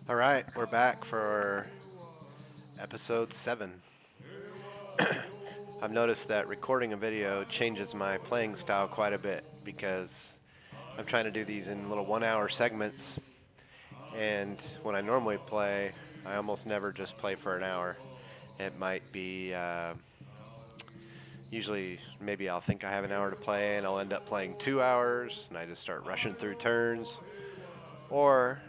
All right, we're back for episode 7. I've noticed that recording a video changes my playing style quite a bit because I'm trying to do these in little 1 hour segments, and when I normally play, I almost never just play for an hour. It might be, usually, maybe I'll think I have an hour to play and I'll end up playing 2 hours and I just start rushing through turns. Or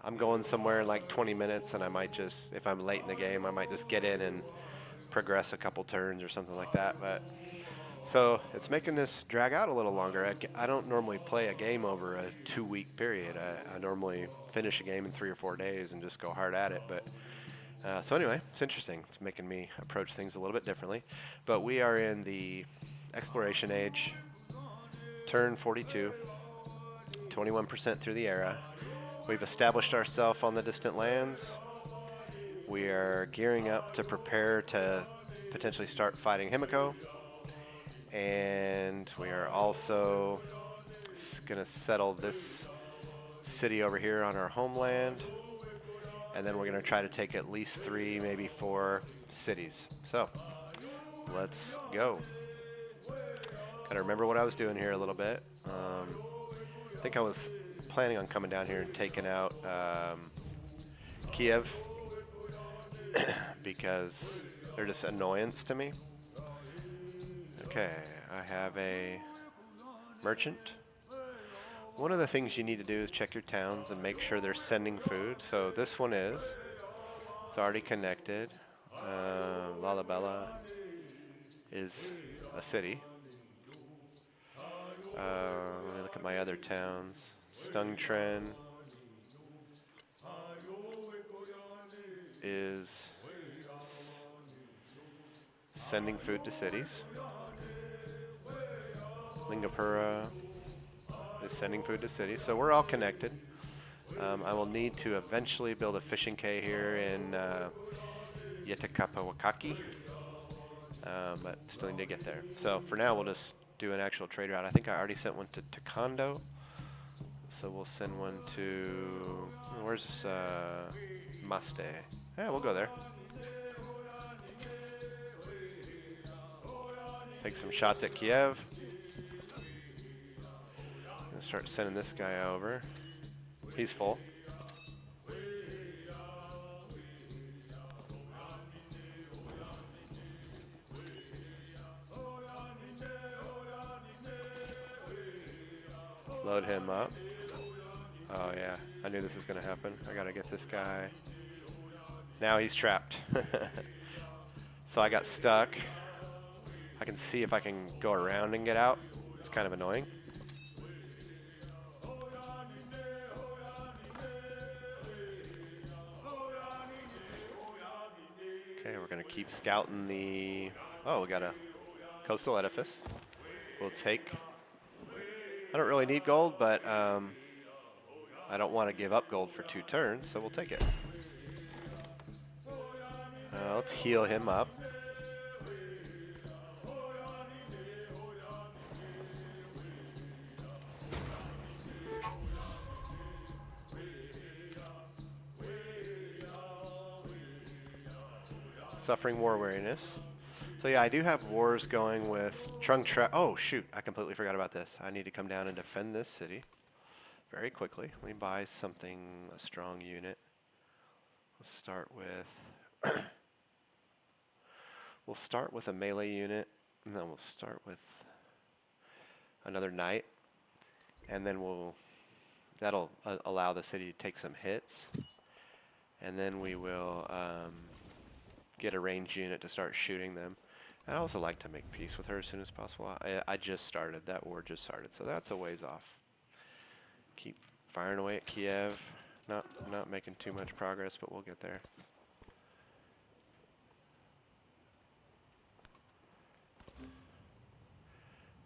I'm going somewhere in like 20 minutes and I might just, if I'm late in the game, I might just get in and progress a couple turns or something like that. But so it's making this drag out a little longer. I don't normally play a game over a 2 week period. I normally finish a game in 3 or 4 days and just go hard at it. But so anyway, it's interesting. It's making me approach things a little bit differently. But we are in the exploration age, turn 42, 21% through the era. We've established ourselves on the distant lands. We are gearing up to prepare to potentially start fighting Himiko. And we are also going to settle this city over here on our homeland. And then we're going to try to take at least 3, maybe 4 cities. So, let's go. Got to remember what I was doing here a little bit. I think I was planning on coming down here and taking out Kiev because they're just annoyance to me. Okay, I have a merchant. One of the things you need to do is check your towns and make sure they're sending food. So this one is. It's already connected. Lalabella is a city. Let me look at my other towns. Stungtren is sending food to cities. Lingapura is sending food to cities. So we're all connected. I will need to eventually build a fishing quay here in Yetakapawakaki, but still need to get there. So for now, we'll just do an actual trade route. I think I already sent one to Taekwondo, so we'll send one to, where's Maste? Yeah, we'll go there. Take some shots at Kiev. Gonna start sending this guy over. He's full. Load him up. Oh yeah, I knew this was gonna happen. I gotta get this guy. Now he's trapped. So I got stuck. I can see if I can go around and get out. It's kind of annoying. Okay, we're gonna keep scouting the, oh, we got a coastal edifice. We'll take, I don't really need gold, but I don't want to give up gold for 2 turns, so we'll take it. Let's heal him up. Suffering war weariness. So yeah, I do have wars going with Oh shoot, I completely forgot about this. I need to come down and defend this city very quickly. Let me buy something, a strong unit. Let's start with we'll start with a melee unit, and then we'll start with another knight, and then that'll allow the city to take some hits, and then we will get a ranged unit to start shooting them. I'd also like to make peace with her as soon as possible. I just started, that war just started, so that's a ways off. Keep firing away at Kiev. Not making too much progress, but we'll get there.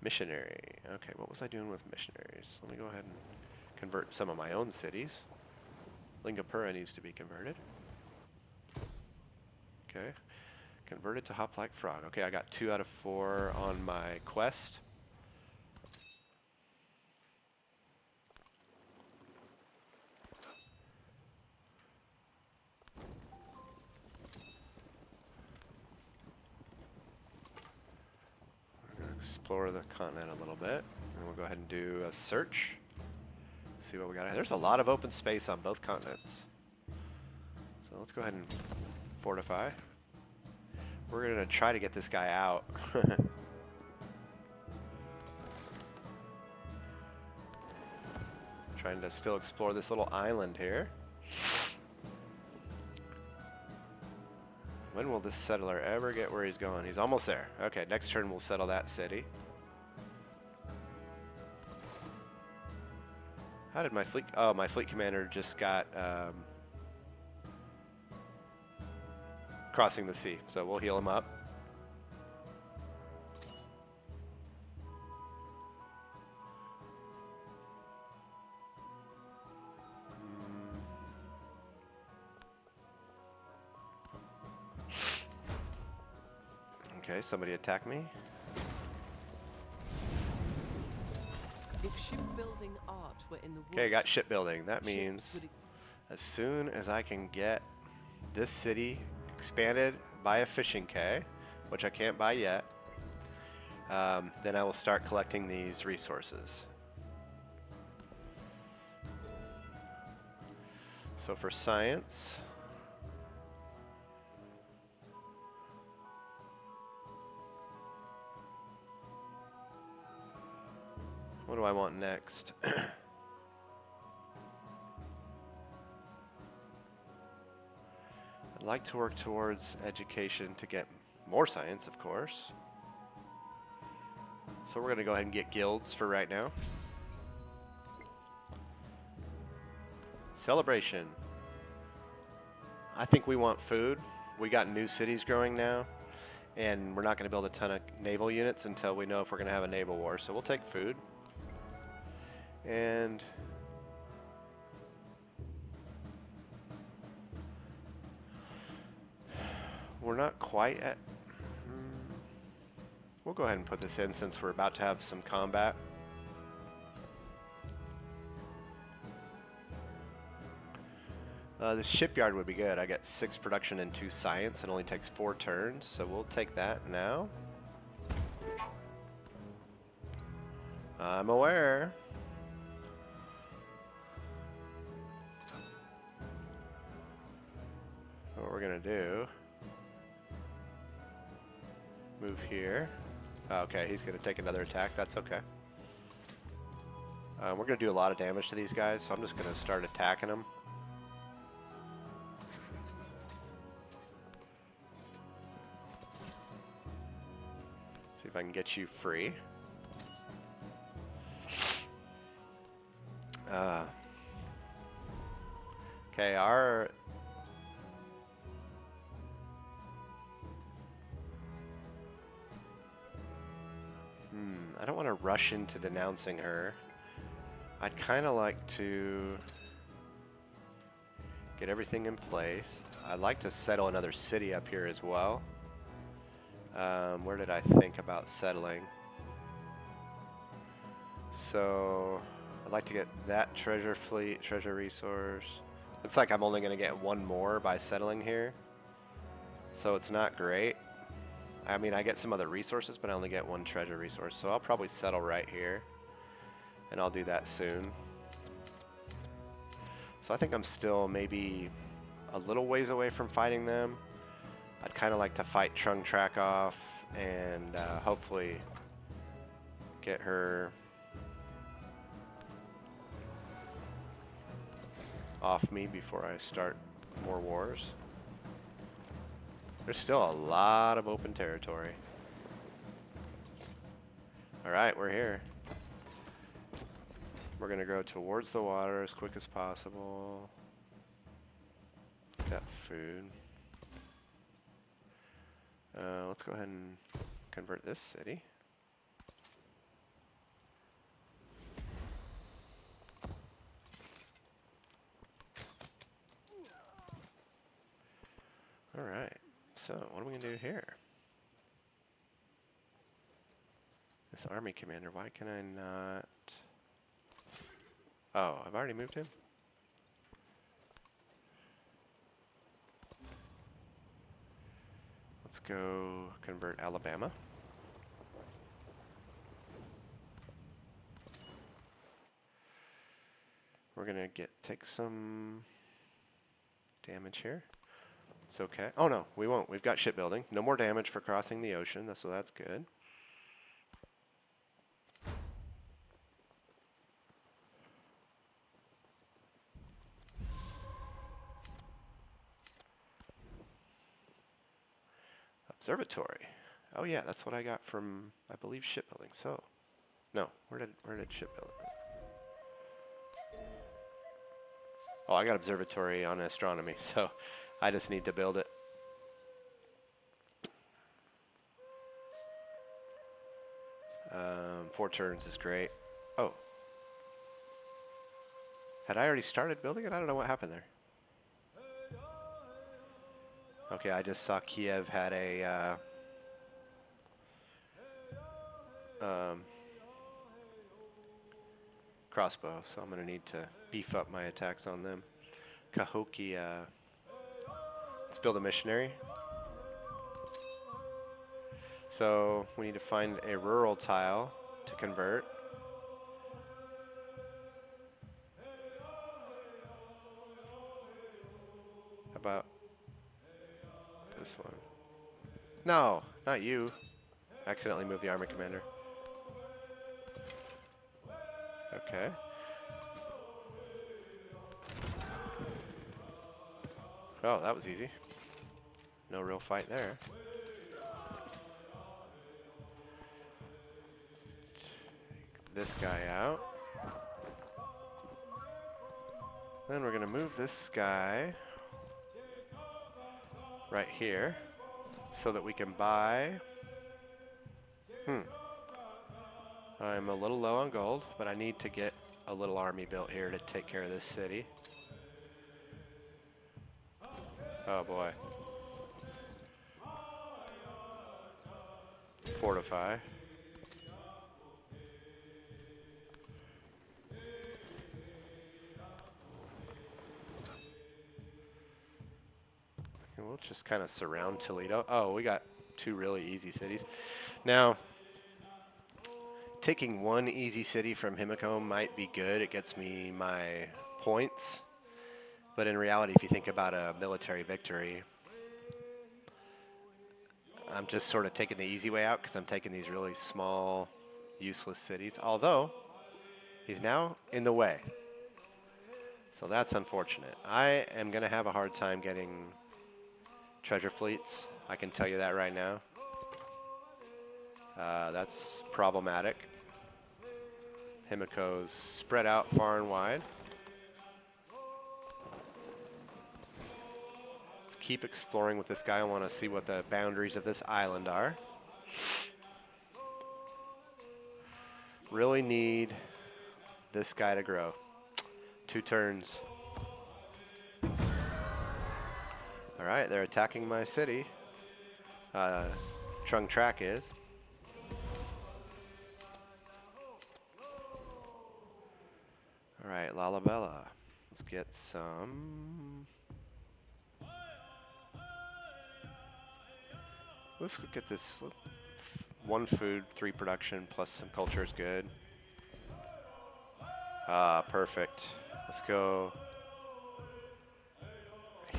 Missionary. Okay, what was I doing with missionaries? Let me go ahead and convert some of my own cities. Lingapura needs to be converted. Okay. Converted to hop like frog. Okay, I got 2 out of 4 on my quest. explore the continent a little bit. And we'll go ahead and do a search. See what we got. There's a lot of open space on both continents. So let's go ahead and fortify. We're going to try to get this guy out. Trying to still explore this little island here. When will this settler ever get where he's going? He's almost there. Okay, next turn we'll settle that city. How did my fleet... Oh, my fleet commander just got... crossing the sea, so we'll heal him up. Okay, somebody attack me. If shipbuilding art were in the Okay, got shipbuilding. That means as soon as I can get this city expanded by a fishing quay, which I can't buy yet, then I will start collecting these resources. So for science, what do I want next? I'd like to work towards education to get more science, of course. So we're going to go ahead and get guilds for right now. Celebration. I think we want food. We got new cities growing now, and we're not going to build a ton of naval units until we know if we're going to have a naval war. So we'll take food. And we're not quite at... We'll go ahead and put this in since we're about to have some combat. The shipyard would be good. I get 6 production and 2 science. It only takes 4 turns, so we'll take that now. I'm aware. What we're gonna do, move here. Okay, he's gonna take another attack. That's okay. We're gonna do a lot of damage to these guys, so I'm just gonna start attacking them. See if I can get you free. Okay, our... I don't want to rush into denouncing her. I'd kind of like to get everything in place. I'd like to settle another city up here as well. Where did I think about settling? So I'd like to get that treasure fleet, treasure resource. Looks like I'm only going to get 1 more by settling here. So it's not great. I mean, I get some other resources, but I only get 1 treasure resource. So I'll probably settle right here. And I'll do that soon. So I think I'm still maybe a little ways away from fighting them. I'd kind of like to fight Trung Track off and hopefully get her off me before I start more wars. There's still a lot of open territory. Alright, we're here. We're going to go towards the water as quick as possible. Got food. Let's go ahead and convert this city. Alright, so what are we going to do here? This army commander, why can I not... Oh, I've already moved him? Let's go convert Alabama. We're gonna take some damage here. It's okay. Oh no, we won't. We've got shipbuilding. No more damage for crossing the ocean, so that's good. Observatory. Oh yeah, that's what I got from, I believe, shipbuilding. So, no, where did shipbuilding? Oh, I got observatory on astronomy, so I just need to build it. Four turns is great. Oh, had I already started building it? I don't know what happened there. Okay, I just saw Kiev had a crossbow, so I'm going to need to beef up my attacks on them. Cahokia. Let's build a missionary. So we need to find a rural tile to convert. How about this one? No, not you. Accidentally moved the army commander. Okay. Oh, that was easy. No real fight there. Take this guy out. Then we're going to move this guy right here so that we can buy. I'm a little low on gold, but I need to get a little army built here to take care of this city. Oh boy. Fortify. And we'll just kind of surround Toledo. Oh, we got two really easy cities. Now, taking one easy city from Himiko might be good. It gets me my points. But in reality, if you think about a military victory, I'm just sort of taking the easy way out because I'm taking these really small, useless cities. Although, he's now in the way. So that's unfortunate. I am going to have a hard time getting treasure fleets. I can tell you that right now. That's problematic. Himiko's spread out far and wide. Let's keep exploring with this guy. I want to see what the boundaries of this island are. Really need this guy to grow. 2 turns. All right, they're attacking my city. Trung Track is. All right, Lalabella. Let's get some. Let's look at this. 1 food, 3 production, plus some culture is good. Ah, perfect. Let's go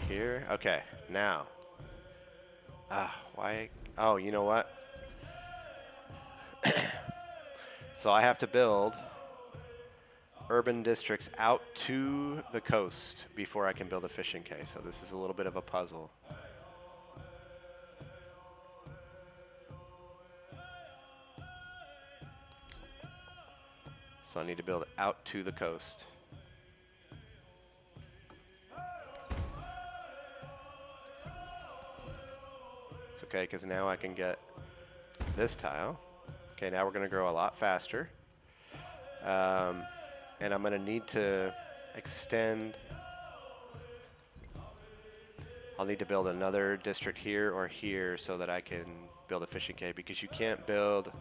here. Okay, now. Why? Oh, you know what? So I have to build urban districts out to the coast before I can build a fishing quay. So this is a little bit of a puzzle. So I need to build out to the coast. It's okay, because now I can get this tile. Okay, now we're going to grow a lot faster. And I'm going to need to extend. I'll need to build another district here or here so that I can build a fishing quay, because you can't build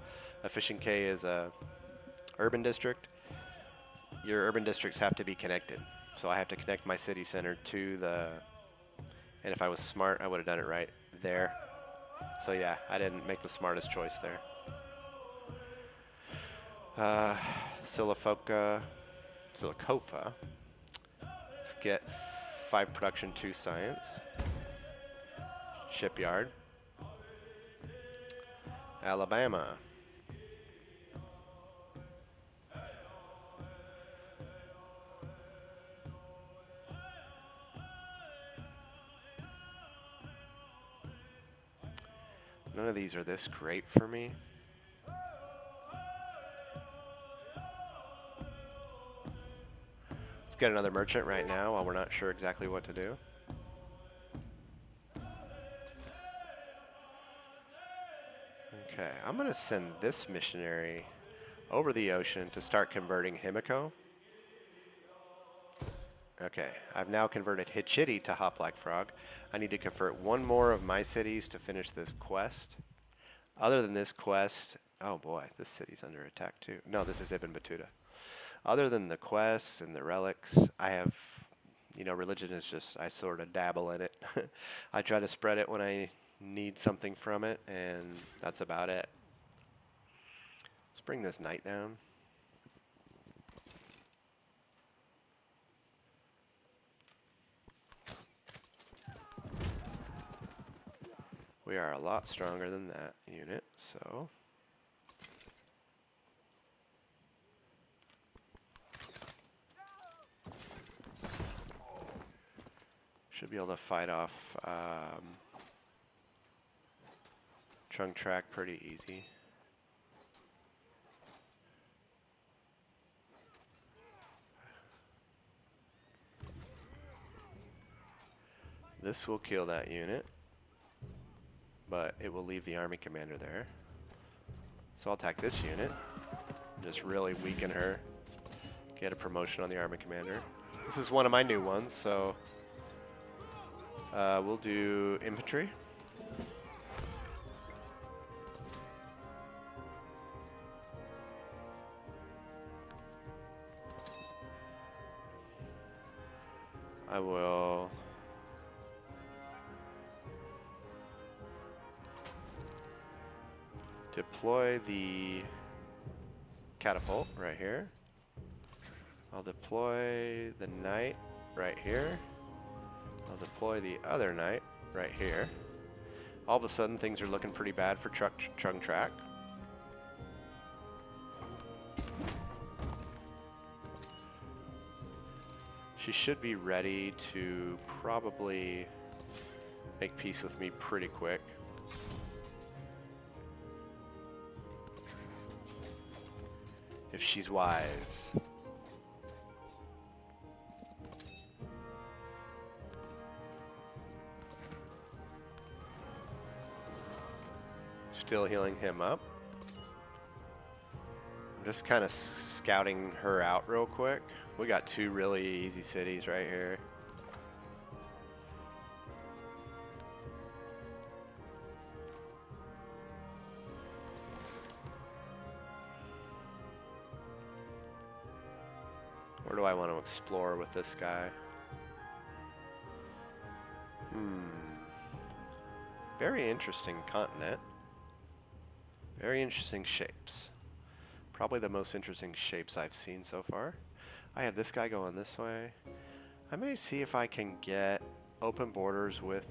a fishing quay as a urban district. Your urban districts have to be connected. So I have to connect my city center to the, and if I was smart, I would have done it right there. So yeah, I didn't make the smartest choice there. Silicofa. Let's get 5 production, 2 science. Shipyard. Alabama. None of these are this great for me. Let's get another merchant right now while we're not sure exactly what to do. Okay, I'm going to send this missionary over the ocean to start converting Himiko. Okay, I've now converted Hitchiti to Hoplite Frog. I need to convert one more of my cities to finish this quest. Other than this quest, oh boy, this city's under attack too. No, this is Ibn Battuta. Other than the quests and the relics, I have, you know, religion is just, I sort of dabble in it. I try to spread it when I need something from it, and that's about it. Let's bring this knight down. We are a lot stronger than that unit, so should be able to fight off Trunk Track pretty easy. This will kill that unit, but it will leave the army commander there. So I'll attack this unit, just really weaken her, get a promotion on the army commander. This is one of my new ones, so we'll do infantry. I will deploy the catapult right here. I'll deploy the knight right here. I'll deploy the other knight right here. All of a sudden things are looking pretty bad for Trunk Track. She should be ready to probably make peace with me pretty quick. If she's wise. Still healing him up. I'm just kind of scouting her out real quick. We got 2 really easy cities right here. Where do I want to explore with this guy? Very interesting continent. Very interesting shapes. Probably the most interesting shapes I've seen so far. I have this guy going this way. I may see if I can get open borders with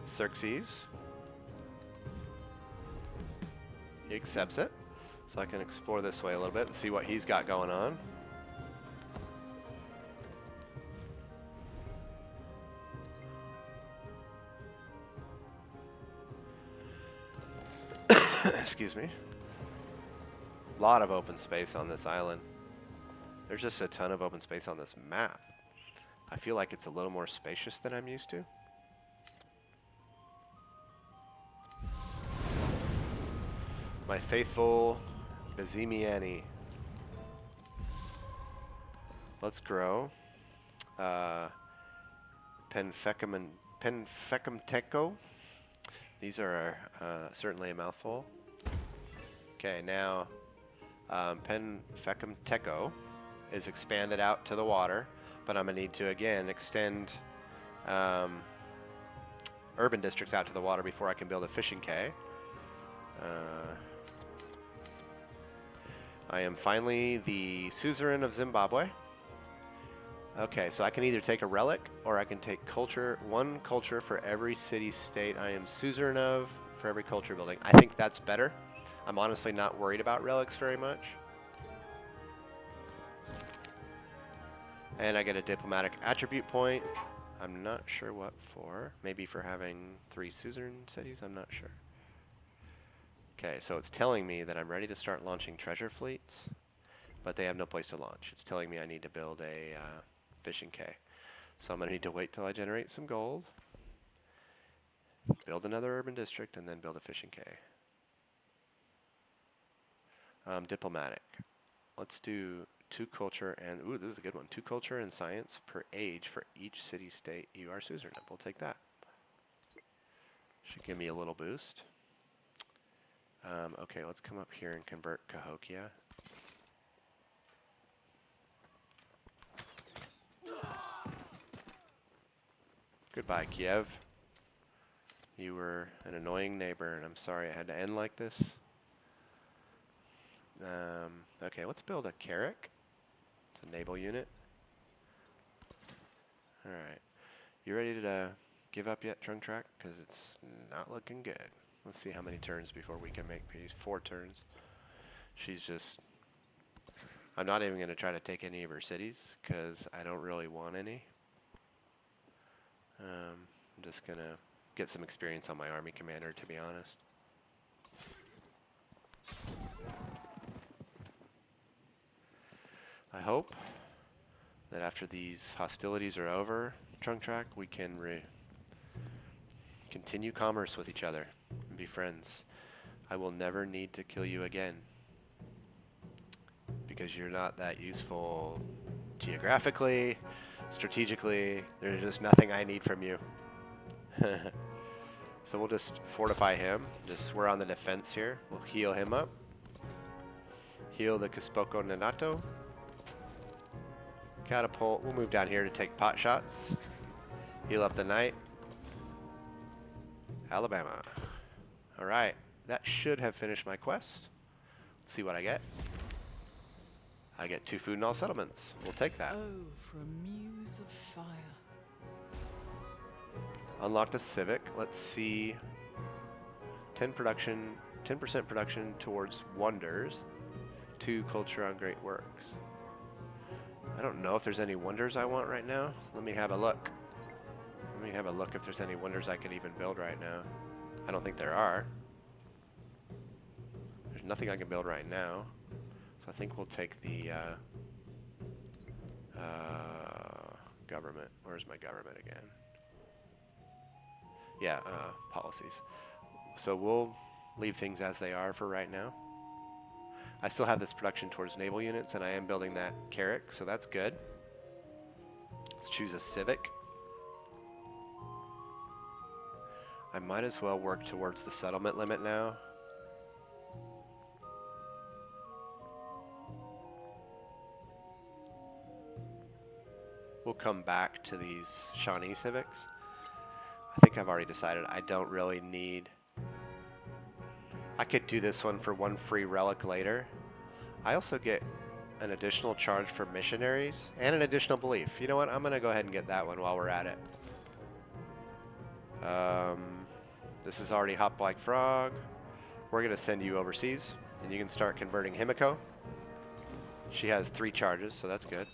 Xerxes. He accepts it. So I can explore this way a little bit and see what he's got going on. Excuse me. A lot of open space on this island. There's just a ton of open space on this map. I feel like it's a little more spacious than I'm used to. My faithful Bazimiani. Let's grow. Penfecumteco. These are certainly a mouthful. Okay, now Penfecumteco is expanded out to the water, but I'm going to need to, again, extend urban districts out to the water before I can build a fishing quay. I am finally the suzerain of Zimbabwe. Okay, so I can either take a relic or I can take culture, one culture for every city-state I am suzerain of for every culture building. I think that's better. I'm honestly not worried about relics very much. And I get a diplomatic attribute point. I'm not sure what for. Maybe for having 3 suzerain cities, I'm not sure. Okay, so it's telling me that I'm ready to start launching treasure fleets, but they have no place to launch. It's telling me I need to build a fishing quay. So I'm going to need to wait till I generate some gold, build another urban district, and then build a fishing quay. Diplomatic. Let's do 2 culture and, ooh, this is a good one. 2 culture and science per age for each city-state you are suzerain of. We'll take that. Should give me a little boost. Okay, let's come up here and convert Cahokia. Goodbye, Kiev. You were an annoying neighbor, and I'm sorry it had to end like this. Okay, let's build a Carrick. It's a naval unit. Alright. You ready to give up yet, Trunk Track? Because it's not looking good. Let's see how many turns before we can make peace. 4 turns. She's just... I'm not even going to try to take any of her cities, because I don't really want any. I'm just going to get some experience on my army commander, to be honest. I hope that after these hostilities are over, Trunk Track, we can continue commerce with each other and be friends. I will never need to kill you again because you're not that useful geographically, strategically. There's just nothing I need from you. So we'll just fortify him. We're on the defense here. We'll heal him up. Heal the Cuspoko Nanato. Catapult. We'll move down here to take pot shots. Heal up the knight. Alabama. Alright. That should have finished my quest. Let's see what I get. I get 2 food in all settlements. We'll take that. Oh, for a muse of fire. Unlocked a civic. Let's see. 10% production towards wonders. 2 culture on great works. I don't know if there's any wonders I want right now. Let me have a look. Let me have a look if there's any wonders I could even build right now. I don't think there are. There's nothing I can build right now. So I think we'll take the government. Where's my government again? Yeah, policies. So we'll leave things as they are for right now. I still have this production towards naval units, and I am building that Carrick, so that's good. Let's choose a civic. I might as well work towards the settlement limit now. We'll come back to these Shawnee civics. I think I've already decided I don't really need... I could do this one for 1 free relic later. I also get an additional charge for missionaries and an additional belief. You know what? I'm going to go ahead and get that one while we're at it. This is already Hop Like Frog. We're going to send you overseas, and you can start converting Himiko. She has 3 charges, so that's good.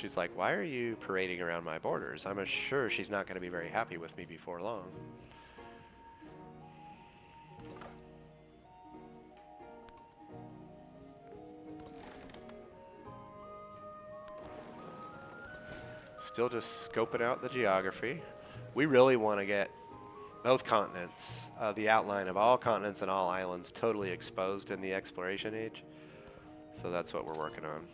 She's like, why are you parading around my borders? I'm sure she's not going to be very happy with me before long. Still just scoping out the geography. We really want to get both continents, the outline of all continents and all islands totally exposed in the exploration age. So that's what we're working on.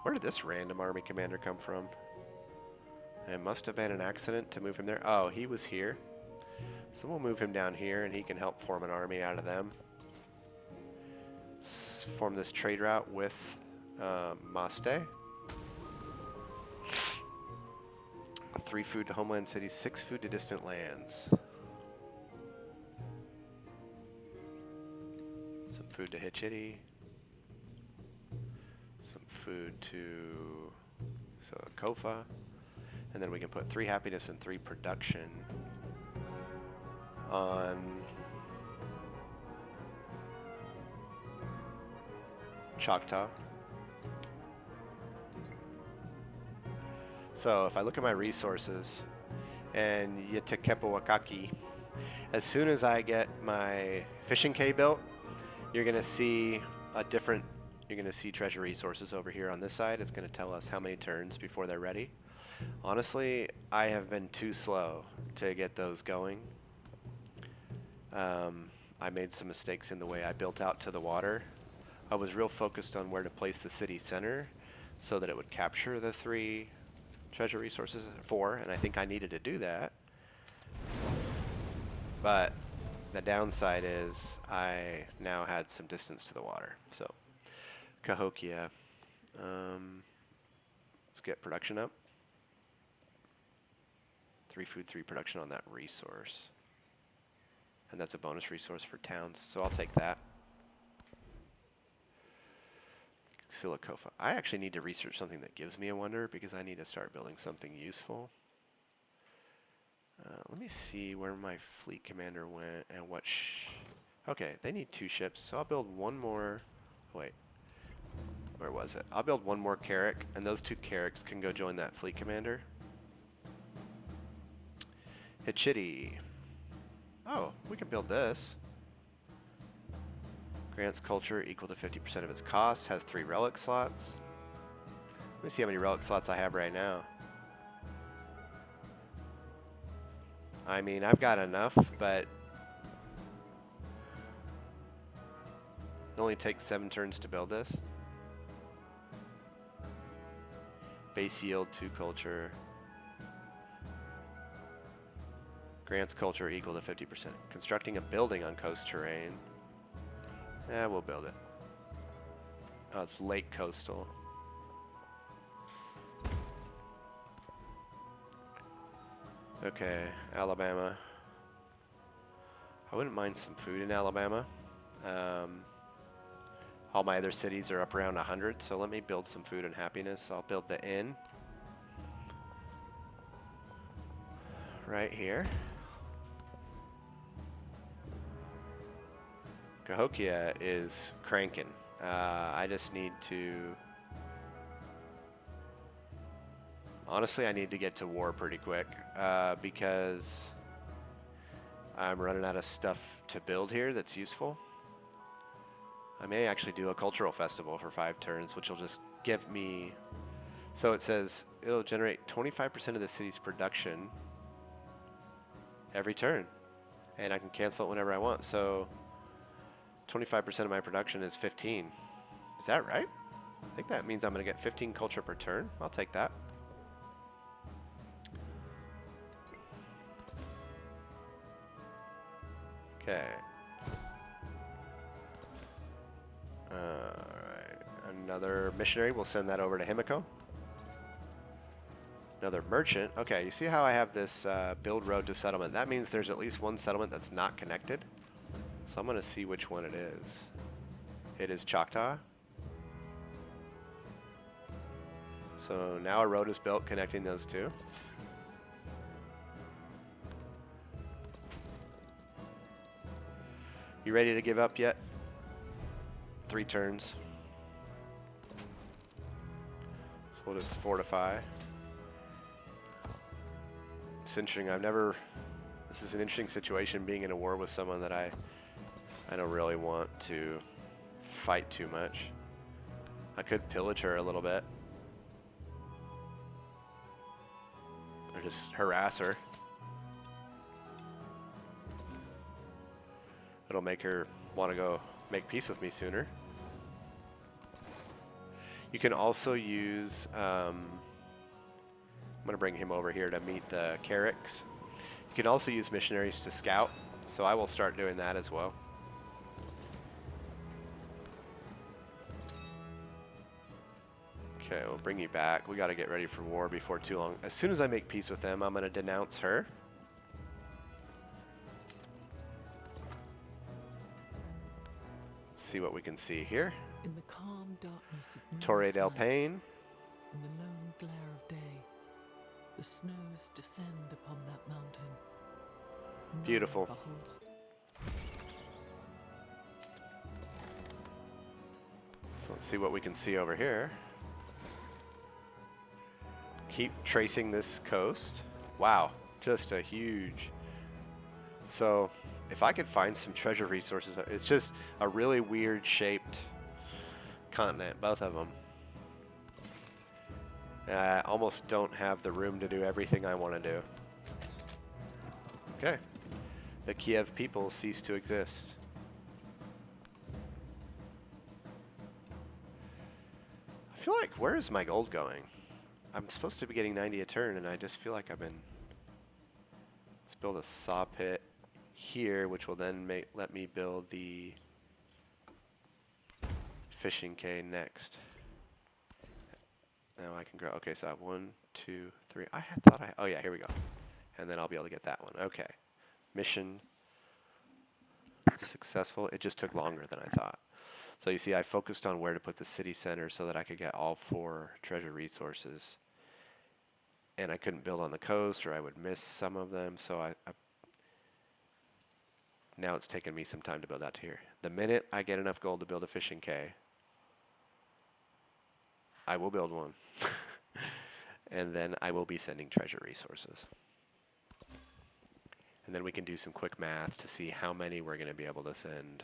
Where did this random army commander come from? It must have been an accident to move him there. Oh, he was here. So we'll move him down here and he can help form an army out of them. Form this trade route with 3 food to homeland cities, 6 food to distant lands. Some food to Hitchity. Some food to Kofa. And then we can put 3 happiness and 3 production on Choctaw. So if I look at my resources and Yetekepawakaki, as soon as I get my fishing cay built, you're going to see you're going to see treasure resources over here on this side. It's going to tell us how many turns before they're ready. Honestly, I have been too slow to get those going. I made some mistakes in the way I built out to the water. I was real focused on where to place the city center so that it would capture the 3 treasure resources, 4, and I think I needed to do that. But the downside is I now had some distance to the water. So Cahokia, let's get production up. 3 food, 3 production on that resource. And that's a bonus resource for towns, so I'll take that. Silicofa. I actually need to research something that gives me a wonder because I need to start building something useful. Let me see where my fleet commander went and what. Okay, they need 2 ships, so I'll build 1 more. Wait, where was it? I'll build 1 more Carrack, and those 2 Carracks can go join that fleet commander. Hitchity. Oh, we can build this. Grants culture equal to 50% of its cost. Has 3 relic slots. Let me see how many relic slots I have right now. I mean, I've got enough, but it only takes 7 turns to build this. Base yield 2 culture. Grants culture equal to 50%. Constructing a building on coast terrain. We'll build it. Oh, it's lake coastal. Okay, Alabama. I wouldn't mind some food in Alabama. All my other cities are up around 100, so let me build some food and happiness. I'll build the inn right here. Cahokia is cranking. I just need to... Honestly, I need to get to war pretty quick because I'm running out of stuff to build here that's useful. I may actually do a cultural festival for 5 turns, which will just give me... So it says it'll generate 25% of the city's production every turn, and I can cancel it whenever I want. So 25% of my production is 15. Is that right? I think that means I'm going to get 15 culture per turn. I'll take that. Okay. Alright. Another missionary. We'll send that over to Himiko. Another merchant. Okay, you see how I have this build road to settlement? That means there's at least 1 settlement that's not connected. So I'm going to see which one it is. It is Choctaw. So now a road is built connecting those 2. You ready to give up yet? 3 turns. So we'll just fortify. It's interesting. This is an interesting situation, being in a war with someone that I don't really want to fight too much. I could pillage her a little bit. Or just harass her. It'll make her want to go make peace with me sooner. You can also use... I'm going to bring him over here to meet the Carracks. You can also use missionaries to scout, so I will start doing that as well. Okay, we'll bring you back. We got to get ready for war before too long. As soon as I make peace with them, I'm going to denounce her. Let's see what we can see here. In the calm darkness of Torre moonless del nights, Paine. in the lone glare of day, the snows descend upon that mountain. None Beautiful. beholds. So let's see what we can see over here. Keep tracing this coast. Wow, just a huge. So if I could find some treasure resources, it's just a really weird shaped continent, both of them. I almost don't have the room to do everything I want to do. Okay. The Kiev people cease to exist. I feel like, where is my gold going? I'm supposed to be getting 90 a turn, and I just feel like I've been... Let's build a saw pit here, which will then let me build the fishing quay next. Now I can grow. Okay, so I have 1, 2, 3. I had thought I... Oh, yeah, here we go. And then I'll be able to get that one. Okay. Mission successful. It just took longer than I thought. So you see, I focused on where to put the city center so that I could get all 4 treasure resources. And I couldn't build on the coast, or I would miss some of them. So now it's taken me some time to build out to here. The minute I get enough gold to build a fishing quay, I will build one. And then I will be sending treasure resources. And then we can do some quick math to see how many we're going to be able to send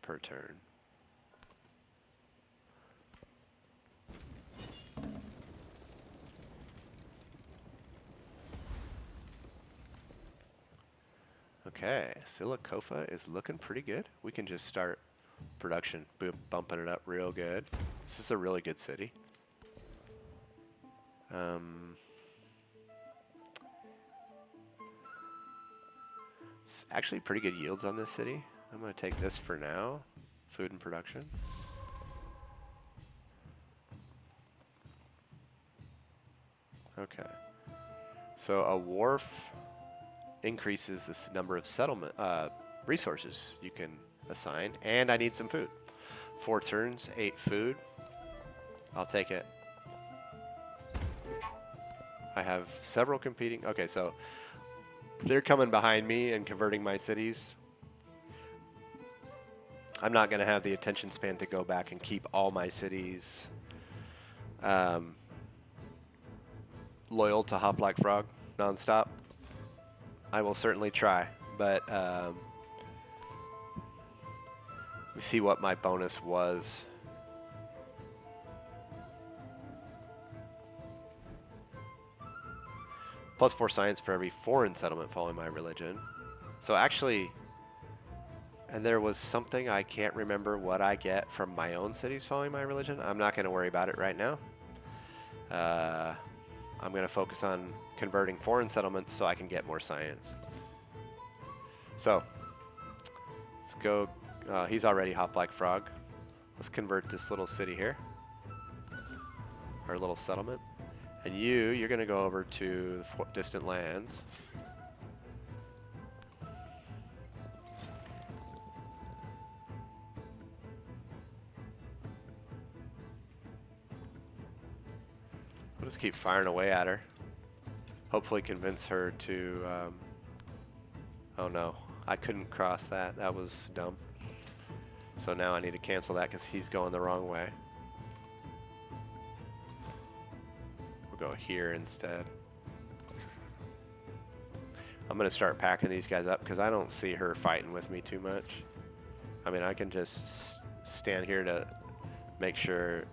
per turn. Okay, Silicofa is looking pretty good. We can just start production, bumping it up real good. This is a really good city. It's actually pretty good yields on this city. I'm going to take this for now. Food and production. Okay. So a wharf increases this number of settlement resources you can assign, and I need some food. 4 turns, 8 food. I'll take it. I have several competing. Okay, so they're coming behind me and converting my cities. I'm not going to have the attention span to go back and keep all my cities loyal to Hop Like Frog nonstop. I will certainly try, but we see what my bonus was. +4 science for every foreign settlement following my religion. So actually, and there was something, I can't remember what I get from my own cities following my religion. I'm not going to worry about it right now. I'm going to focus on converting foreign settlements so I can get more science. So, let's go. He's already Hop Like Frog. Let's convert this little city here. Our little settlement. And you're going to go over to the distant lands. We'll just keep firing away at her. Hopefully convince her to... oh no, I couldn't cross that. That was dumb. So now I need to cancel that because he's going the wrong way. We'll go here instead. I'm going to start packing these guys up because I don't see her fighting with me too much. I mean, I can just stand here to make sure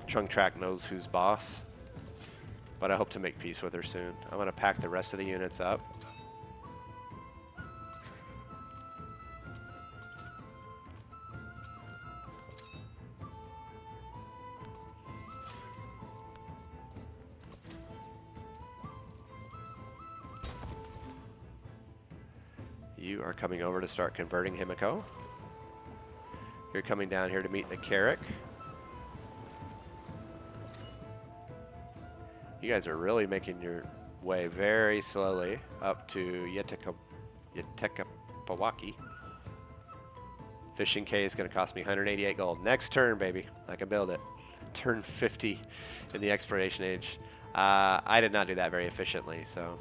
Chung Track knows who's boss. But I hope to make peace with her soon. I'm going to pack the rest of the units up. You are coming over to start converting Himiko. You're coming down here to meet the Carrick. You guys are really making your way very slowly up to Yetekapawaki. Fishing K is going to cost me 188 gold. Next turn, baby. I can build it. Turn 50 in the exploration age. I did not do that very efficiently, so.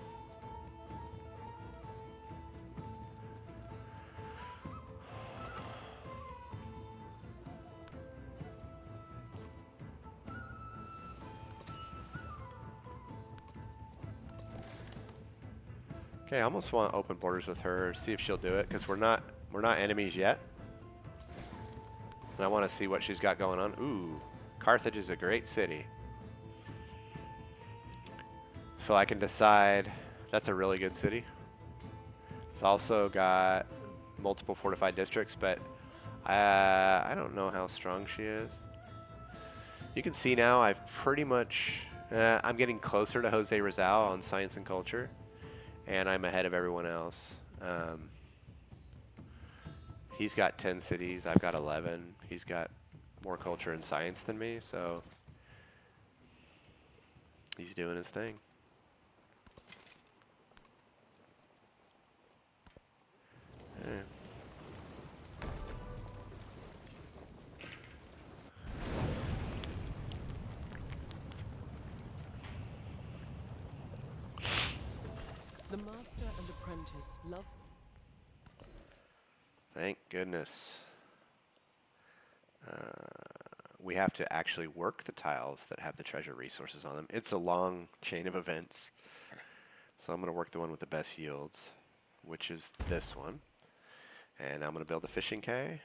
Okay, I almost want to open borders with her, see if she'll do it, because we're not enemies yet. And I want to see what she's got going on. Ooh, Carthage is a great city. So I can decide, that's a really good city. It's also got multiple fortified districts, but I don't know how strong she is. You can see now I've pretty much, I'm getting closer to Jose Rizal on science and culture, and I'm ahead of everyone else. He's got 10 cities, I've got 11. He's got more culture and science than me, so he's doing his thing. Yeah. The master and apprentice love. Thank goodness. We have to actually work the tiles that have the treasure resources on them. It's a long chain of events. So I'm going to work the one with the best yields, which is this one. And I'm going to build a fishing quay.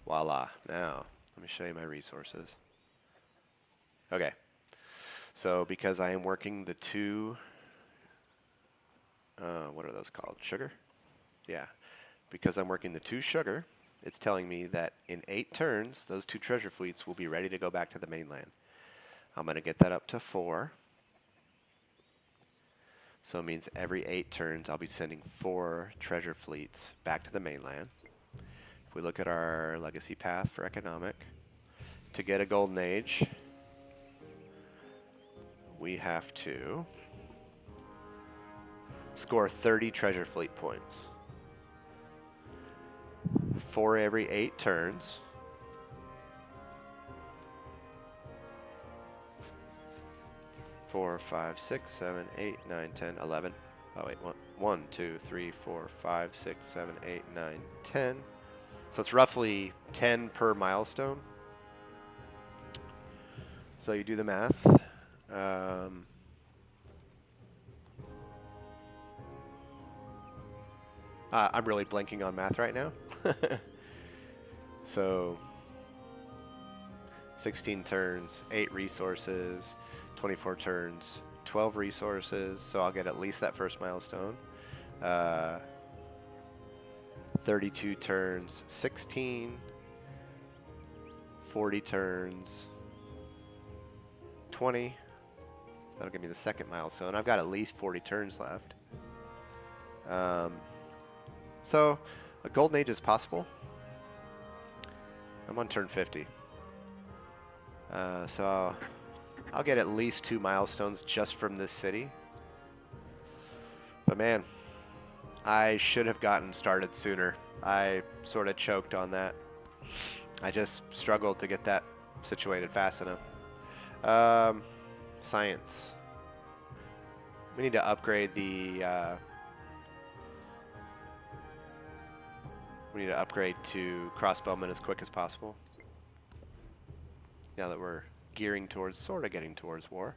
Voila. Now, let me show you my resources. Okay. So because I am working the two, what are those called? Sugar? Yeah. Because I'm working the two sugar, it's telling me that in 8 turns, those 2 treasure fleets will be ready to go back to the mainland. I'm going to get that up to 4. So it means every 8 turns, I'll be sending 4 treasure fleets back to the mainland. If we look at our legacy path for economic, to get a golden age, we have to score 30 treasure fleet points. 4 every 8 turns. Four, 5, 6, 7, 8, 9, 10, 11. Oh wait, 1, 2, 3, 4, 5, 6, 7, 8, 9, 10. So it's roughly 10 per milestone. So you do the math. I'm really blanking on math right now. So 16 turns, 8 resources, 24 turns, 12 resources, so I'll get at least that first milestone. 32 turns, 16, 40 turns, 20. That'll give me the second milestone. I've got at least 40 turns left. So a golden age is possible. I'm on turn 50. So I'll get at least 2 milestones just from this city. But man, I should have gotten started sooner. I sort of choked on that. I just struggled to get that situated fast enough. Science. We need to upgrade the... we need to upgrade to crossbowmen as quick as possible. Now that we're gearing towards, sort of getting towards war.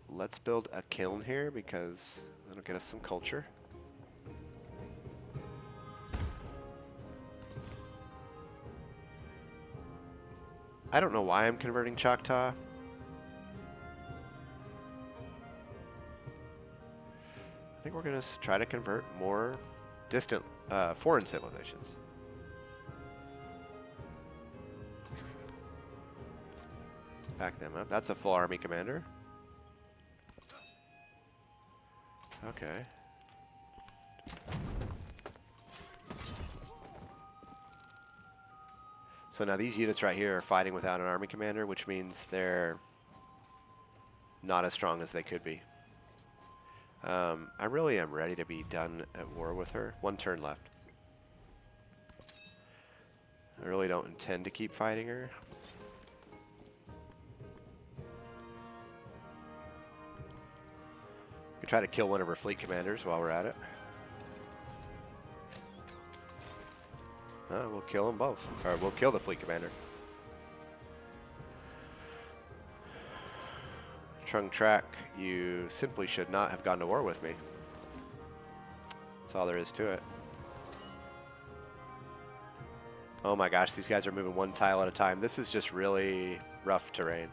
Let's build a kiln here because that'll get us some culture. I don't know why I'm converting Choctaw. I think we're going to try to convert more distant foreign civilizations. Back them up. That's a full army commander. Okay. So now these units right here are fighting without an army commander, which means they're not as strong as they could be. I really am ready to be done at war with her. 1 turn left. I really don't intend to keep fighting her. We could try to kill one of her fleet commanders while we're at it. We'll kill them both. Or we'll kill the fleet commander. Trung Track, you simply should not have gone to war with me. That's all there is to it. Oh my gosh, these guys are moving 1 tile at a time. This is just really rough terrain.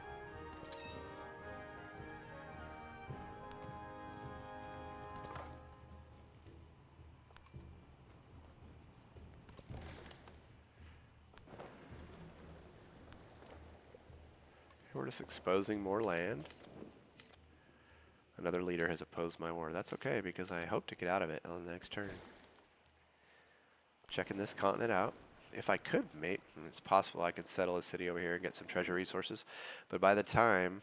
We're just exposing more land. Another leader has opposed my war. That's okay, because I hope to get out of it on the next turn. Checking this continent out. If I could, mate, it's possible I could settle a city over here and get some treasure resources. But by the time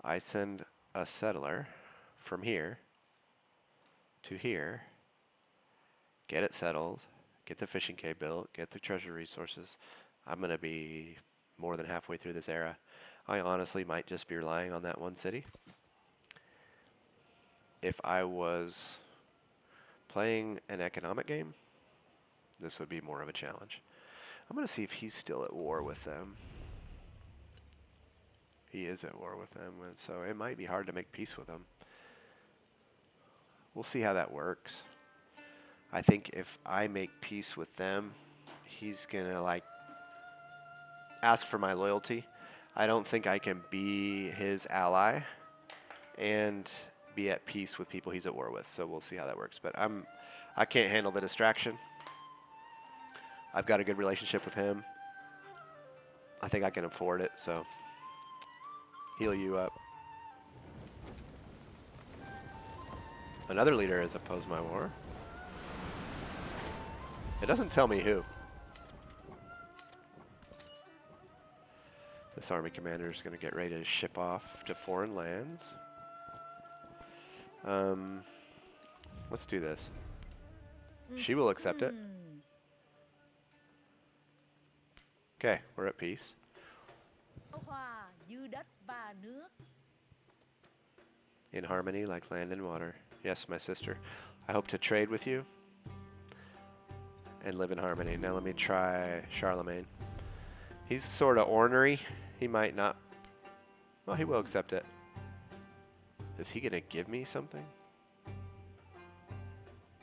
I send a settler from here to here, get it settled, get the fishing cave built, get the treasure resources, I'm going to be more than halfway through this era. I honestly might just be relying on that 1 city. If I was playing an economic game, this would be more of a challenge. I'm going to see if he's still at war with them. He is at war with them, and so it might be hard to make peace with them. We'll see how that works. I think if I make peace with them, he's going to like ask for my loyalty. I don't think I can be his ally and be at peace with people he's at war with. So we'll see how that works. But I can't handle the distraction. I've got a good relationship with him. I think I can afford it, so heal you up. Another leader has opposed my war. It doesn't tell me who. This army commander is going to get ready to ship off to foreign lands. Let's do this. She will accept it. Okay, we're at peace. In harmony like land and water. Yes, my sister. I hope to trade with you and live in harmony. Now let me try Charlemagne. He's sort of ornery. He might not. Well, he will accept it. Is he going to give me something?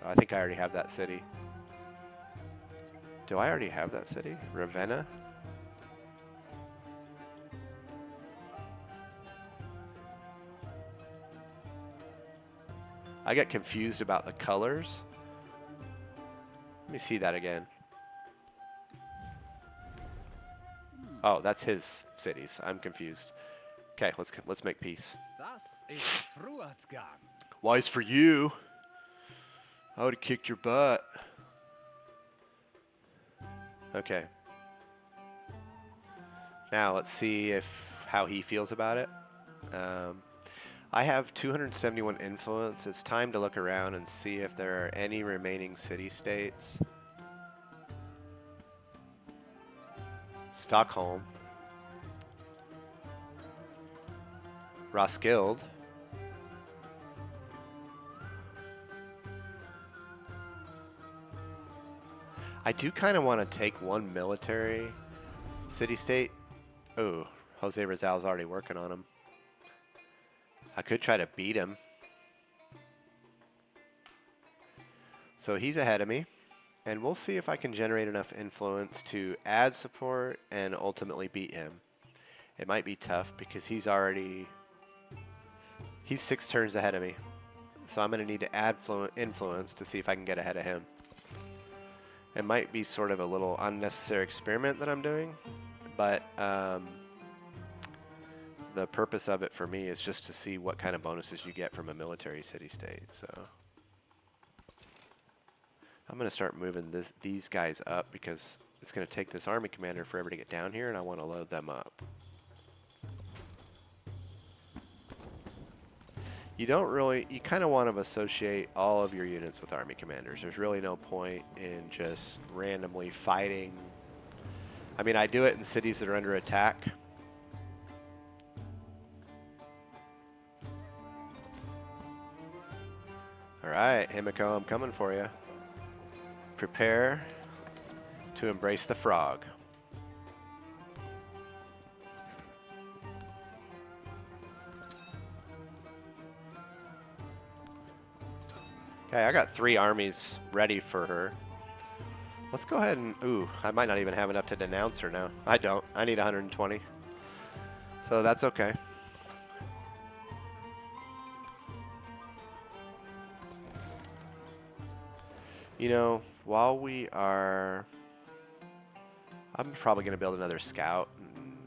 Oh, I think I already have that city. Do I already have that city? Ravenna? I get confused about the colors. Let me see that again. Oh, that's his cities. I'm confused. Okay, let's make peace. Wise for you. I would have kicked your butt. Okay. Now let's see how he feels about it. I have 271 influence. It's time to look around and see if there are any remaining city-states. Stockholm. Roskilde. I do kind of want to take one military city-state. Oh, Jose Rizal's already working on him. I could try to beat him. So he's ahead of me. And we'll see if I can generate enough influence to add support and ultimately beat him. It might be tough because he's 6 turns ahead of me. So I'm going to need to add influence to see if I can get ahead of him. It might be sort of a little unnecessary experiment that I'm doing, but the purpose of it for me is just to see what kind of bonuses you get from a military city-state. So I'm going to start moving these guys up because it's going to take this army commander forever to get down here, and I want to load them up. You kind of want to associate all of your units with army commanders. There's really no point in just randomly fighting. I mean, I do it in cities that are under attack. All right, Himiko, I'm coming for you. Prepare to embrace the frog. Okay, I got 3 armies ready for her. Let's go ahead and... Ooh, I might not even have enough to denounce her now. I don't. I need 120. So that's okay. You know, while we are... I'm probably going to build another scout.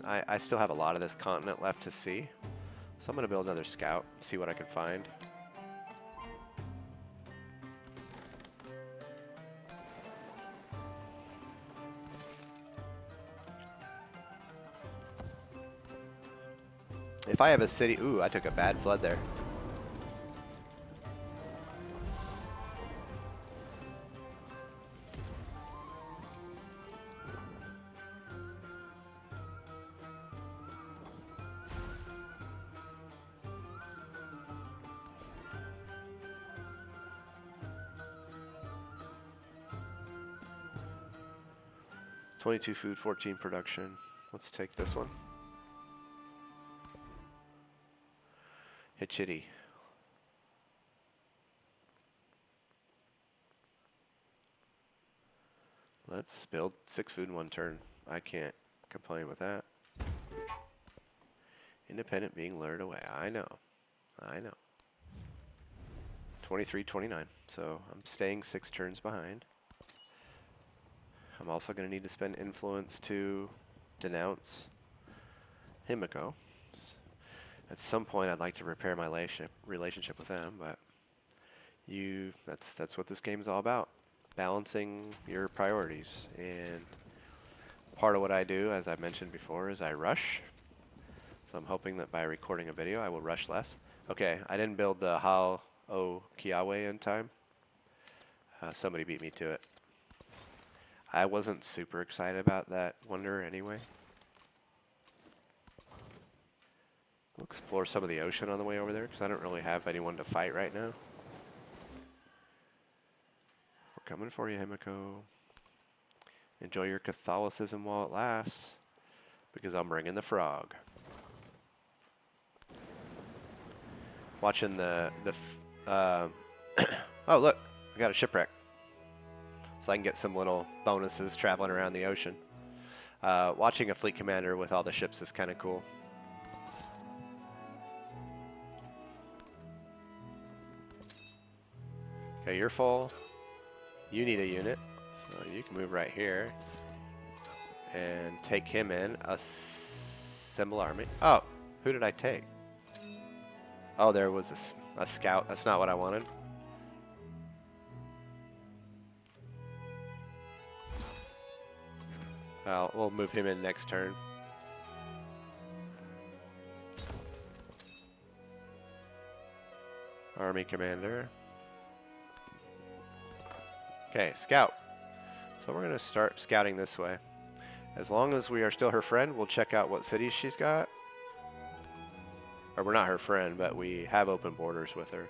I still have a lot of this continent left to see. So I'm going to build another scout, see what I can find. If I have a city... Ooh, I took a bad flood there. $22 food, 14 production. Let's take this one. Hitchity. Let's build 6 food in 1 turn. I can't complain with that. Independent being lured away. I know. I know. 23, 29. So I'm staying 6 turns behind. I'm also going to need to spend influence to denounce Himiko. At some point, I'd like to repair my relationship with them, but that's what this game is all about. Balancing your priorities. And part of what I do, as I've mentioned before, is I rush. So I'm hoping that by recording a video, I will rush less. Okay, I didn't build the Hal O Kiawe in time. Somebody beat me to it. I wasn't super excited about that wonder anyway. We'll explore some of the ocean on the way over there, because I don't really have anyone to fight right now. We're coming for you, Himiko. Enjoy your Catholicism while it lasts, because I'm bringing the frog. Watching the oh look, I got a shipwreck. So I can get some little bonuses traveling around the ocean. Watching a fleet commander with all the ships is kind of cool. Okay, you're full. You need a unit, so you can move right here and take him in. Assemble army. Oh, who did I take? Oh, there was a scout. That's not what I wanted. Well, we'll move him in next turn. Army commander. Okay, scout. So we're going to start scouting this way. As long as we are still her friend, we'll check out what cities she's got. Or we're not her friend, but we have open borders with her.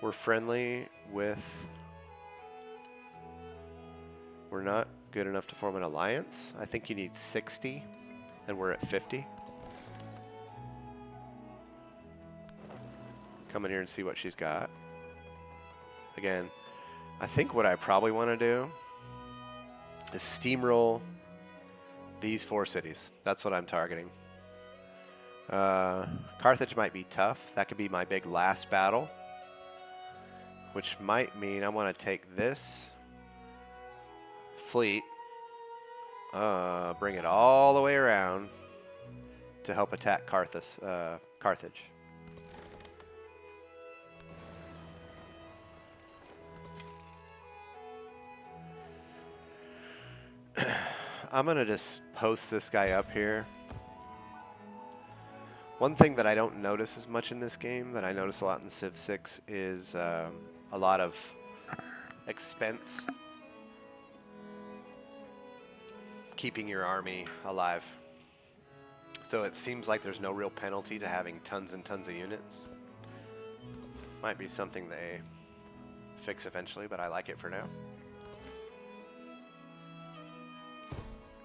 We're friendly with... We're not good enough to form an alliance. I think you need 60, and we're at 50. Come in here and see what she's got. Again, I think what I probably want to do is steamroll these 4 cities. That's what I'm targeting. Carthage might be tough. That could be my big last battle, which might mean I want to take this fleet, bring it all the way around to help attack Carthage. I'm gonna just post this guy up here. One thing that I don't notice as much in this game that I notice a lot in Civ 6 is a lot of expense keeping your army alive. So it seems like there's no real penalty to having tons and tons of units. Might be something they fix eventually, but I like it for now.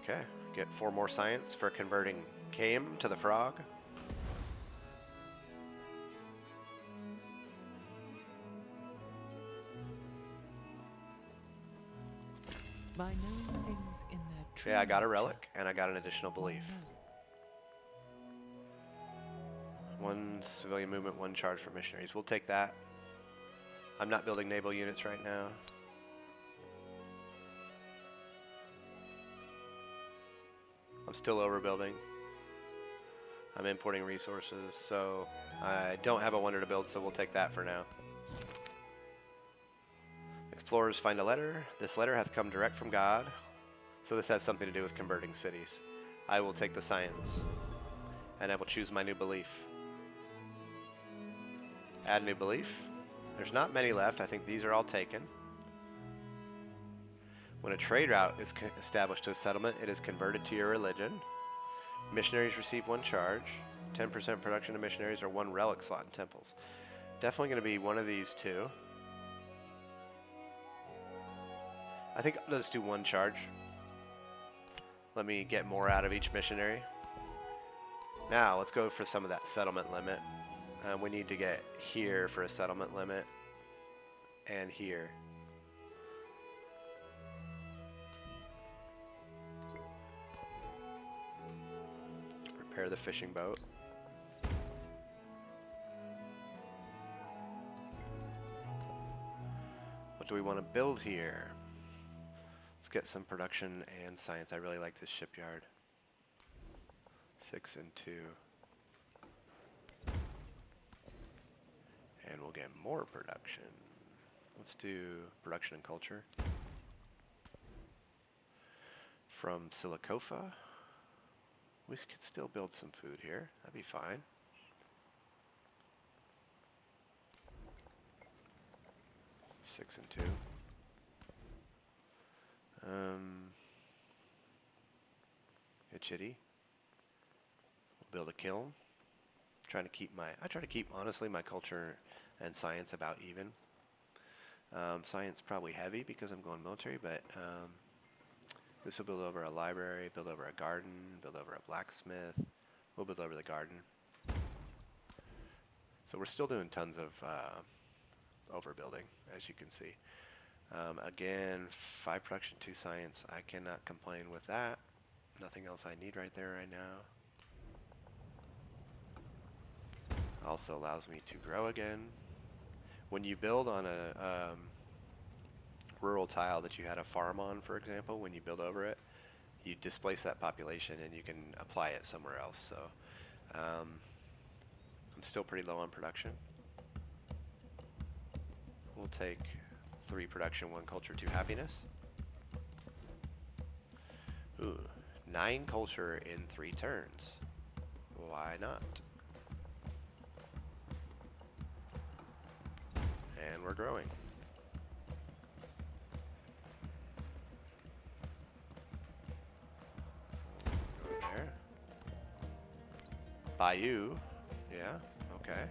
Okay, get 4 more science for converting Came to the frog. By knowing things in their true Yeah, I got a nature, relic, and I got an additional one belief. knows 1 civilian movement, 1 charge for missionaries. We'll take that. I'm not building naval units right now. I'm still overbuilding. I'm importing resources, so I don't have a wonder to build, so we'll take that for now. Explorers find a letter. This letter hath come direct from God. So this has something to do with converting cities. I will take the science, and I will choose my new belief. Add new belief. There's not many left. I think these are all taken. When a trade route is established to a settlement, it is converted to your religion. Missionaries receive 1 charge. 10% production of missionaries or 1 relic slot in temples. Definitely going to be one of these 2. I think let's do 1 charge. Let me get more out of each missionary. Now let's go for some of that settlement limit. We need to get here for a settlement limit, and here. Repair the fishing boat. What do we want to build here? Let's get some production and science. I really like this shipyard. 6 and 2. And we'll get more production. Let's do production and culture. From Silicofa. We could still build some food here. That'd be fine. Six and 2. Itchity. We'll build a kiln. I try to keep honestly my culture and science about even. Science probably heavy because I'm going military, but this will build over a library, build over a garden, build over a blacksmith. We'll build over the garden. So we're still doing tons of overbuilding, as you can see. Again, 5 production, 2 science. I cannot complain with that. Nothing else I need right there right now. Also allows me to grow again. When you build on a rural tile that you had a farm on, for example, when you build over it, you displace that population and you can apply it somewhere else. So I'm still pretty low on production. We'll take 3 production, 1 culture, 2 happiness. Ooh, 9 culture in 3 turns. Why not? And we're growing. Go there. Bayou. Yeah, okay.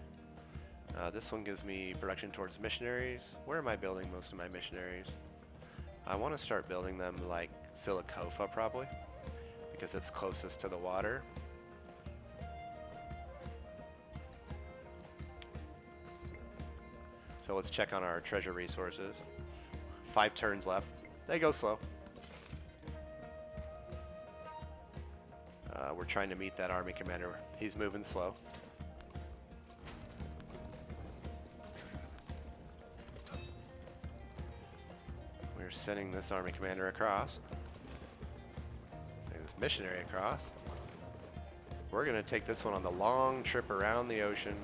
This one gives me production towards missionaries. Where am I building most of my missionaries? I want to start building them like Silicofa probably, because it's closest to the water. So let's check on our treasure resources. 5 turns left. They go slow. We're trying to meet that army commander. He's moving slow. We're sending this army commander across. Sending this missionary across. We're going to take this one on the long trip around the ocean.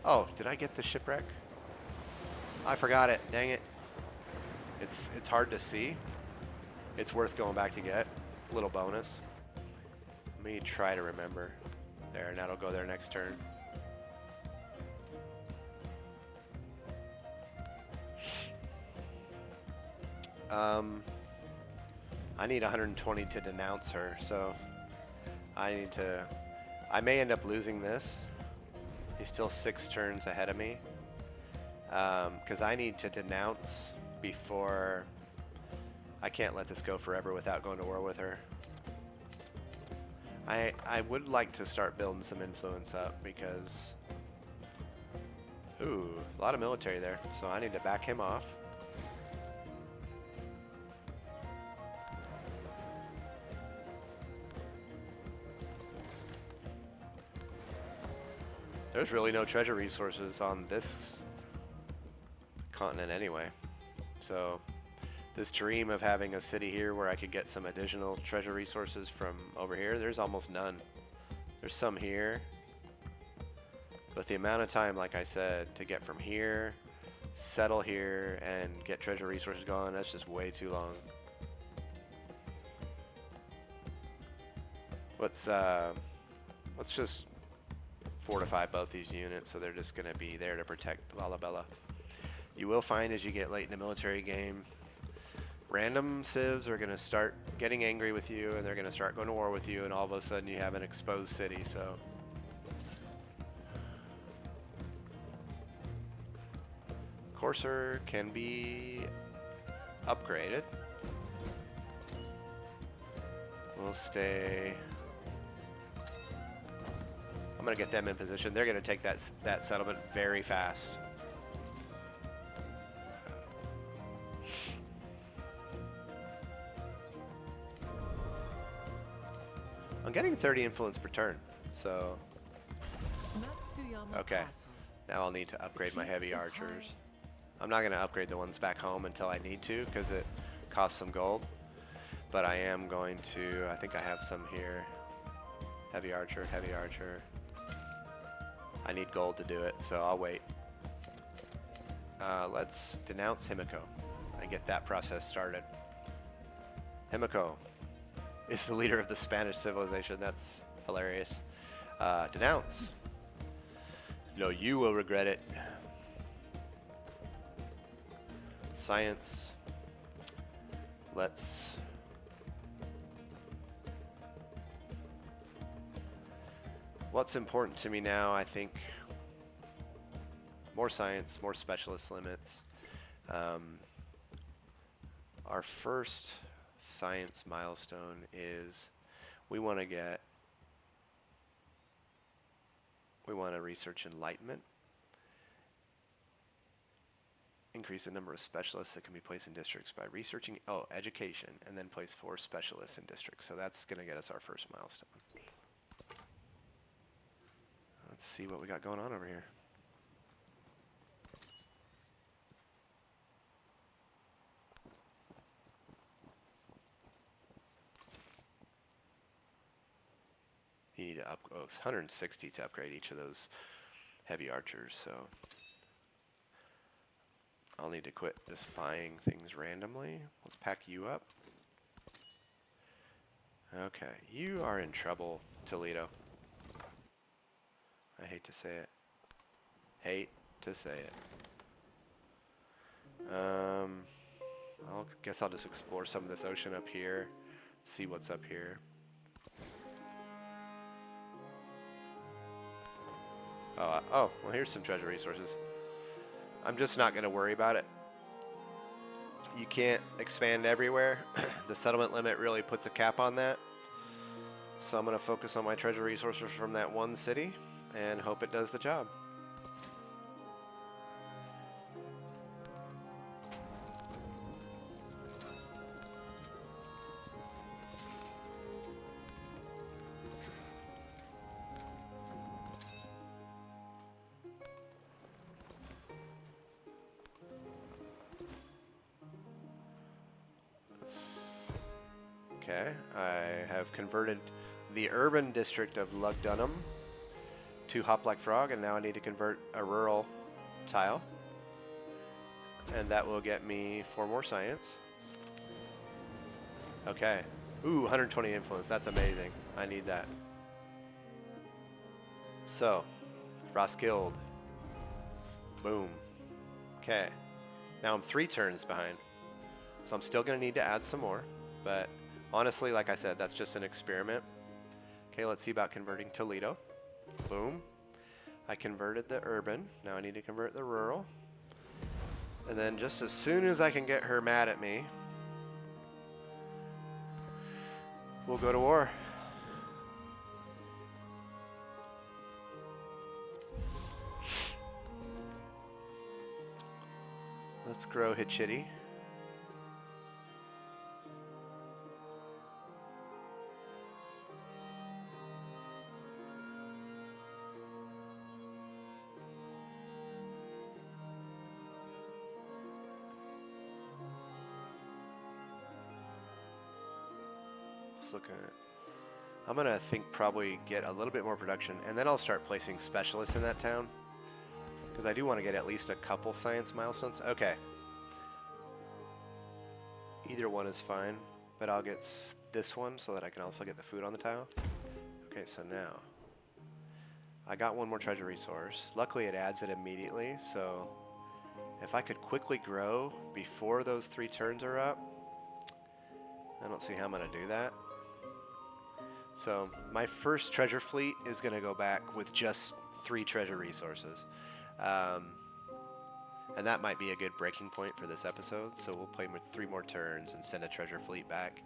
Oh, did I get the shipwreck? I forgot it. Dang it. It's hard to see. It's worth going back to get. little bonus. Let me try to remember. There, and that'll go there next turn. I need 120 to denounce her, so I may end up losing this. He's still 6 turns ahead of me. Because I need to denounce before... I can't let this go forever without going to war with her. I would like to start building some influence up because... Ooh, a lot of military there, so I need to back him off. There's really no treasure resources on this continent anyway. So this dream of having a city here where I could get some additional treasure resources from over here, there's almost none. There's some here. But the amount of time, like I said, to get from here, settle here, and get treasure resources going, that's just way too long. Let's just fortify both these units so they're just going to be there to protect Lalabella. You will find as you get late in the military game, random civs are going to start getting angry with you and they're going to start going to war with you, and all of a sudden you have an exposed city. So Courser can be upgraded. We'll stay. I'm going to get them in position. They're going to take that settlement very fast. I'm getting 30 influence per turn, so... Okay, now I'll need to upgrade my heavy archers. I'm not going to upgrade the ones back home until I need to, because it costs some gold. But I am going to, I think I have some here. Heavy archer, heavy archer. I need gold to do it, so I'll wait. Let's denounce Himiko and get that process started. Himiko is the leader of the Spanish civilization. That's hilarious. Denounce. No, you will regret it. Science. Let's... What's important to me now, I think, more science, more specialist limits. Our first science milestone is we want to research enlightenment, increase the number of specialists that can be placed in districts by researching, education, and then place 4 specialists in districts. So that's going to get us our first milestone. Let's see what we got going on over here. You need to it's 160 to upgrade each of those heavy archers, so I'll need to quit just buying things randomly. Let's pack you up. Okay, you are in trouble, Toledo. I hate to say it. Hate to say it. I guess I'll just explore some of this ocean up here, see what's up here. Well, here's some treasure resources. I'm just not going to worry about it. You can't expand everywhere. The settlement limit really puts a cap on that. So I'm going to focus on my treasure resources from that one city and hope it does the job. Okay, I have converted the urban district of Lugdunum to Hop Like Frog, and now I need to convert a rural tile. And that will get me 4 more science. Okay, Ooh, 120 influence. That's amazing. I need that. So, Roskilde. Boom. Okay. Now I'm 3 turns behind. So I'm still going to need to add some more. But honestly, like I said, that's just an experiment. Okay, let's see about converting Toledo. Boom. I converted the urban. Now I need to convert the rural. And then just as soon as I can get her mad at me, we'll go to war. Let's grow Hitchity. Just looking at it. I'm gonna think probably get a little bit more production, and then I'll start placing specialists in that town, because I do want to get at least a couple science milestones. Okay. Either one is fine, but I'll get this one so that I can also get the food on the tile. Okay, so now I got one more treasure resource. Luckily it adds it immediately, so if I could quickly grow before those 3 turns are up, I don't see how I'm gonna do that. So my first treasure fleet is gonna go back with just 3 treasure resources. And that might be a good breaking point for this episode, so we'll play with 3 more turns and send a treasure fleet back.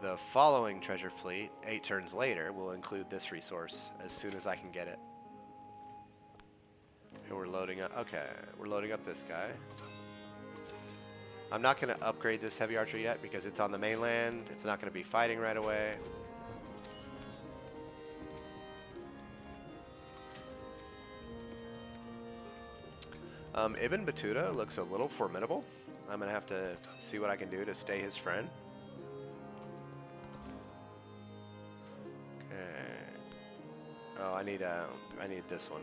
The following treasure fleet, 8 turns later, will include this resource as soon as I can get it. And we're loading up, okay, we're loading up this guy. I'm not gonna upgrade this heavy archer yet because it's on the mainland. It's not gonna be fighting right away. Ibn Battuta looks a little formidable. I'm gonna have to see what I can do to stay his friend. Okay. Oh, I need this one.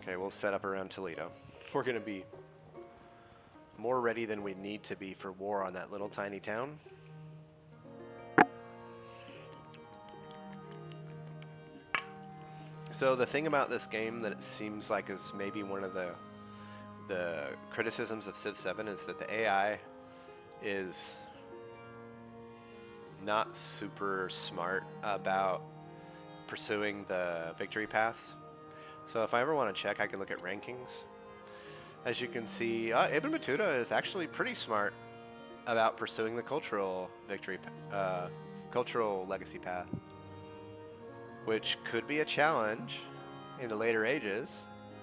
Okay, we'll set up around Toledo. We're gonna be more ready than we need to be for war on that little tiny town. So the thing about this game that it seems like is maybe one of the criticisms of Civ 7 is that the AI is not super smart about pursuing the victory paths. So if I ever want to check, I can look at rankings. As you can see, Ibn Battuta is actually pretty smart about pursuing the cultural victory, cultural legacy path, which could be a challenge in the later ages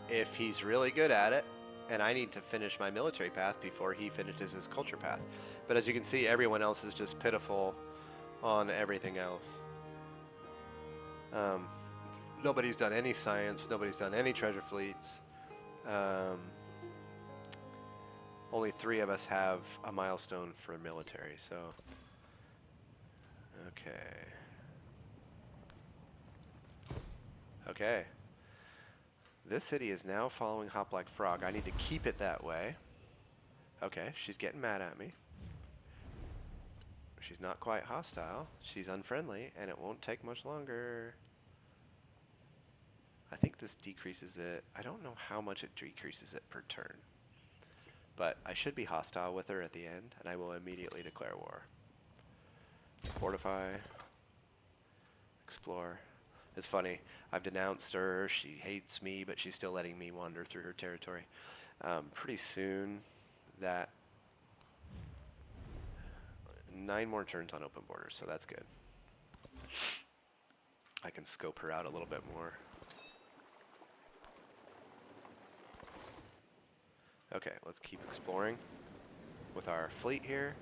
if he's really good at it, and I need to finish my military path before he finishes his culture path. But as you can see, everyone else is just pitiful on everything else. Nobody's done any science, nobody's done any treasure fleets. Only 3 of us have a milestone for military, so. Okay. This city is now following Hop Like Frog. I need to keep it that way. Okay, she's getting mad at me. She's not quite hostile. She's unfriendly, and it won't take much longer. I think this decreases it. I don't know how much it decreases it per turn. But I should be hostile with her at the end, and I will immediately declare war. Fortify. Explore. It's funny. I've denounced her. She hates me, but she's still letting me wander through her territory. Pretty soon, that 9 more turns on open borders, so that's good. I can scope her out a little bit more. Okay, let's keep exploring with our fleet here.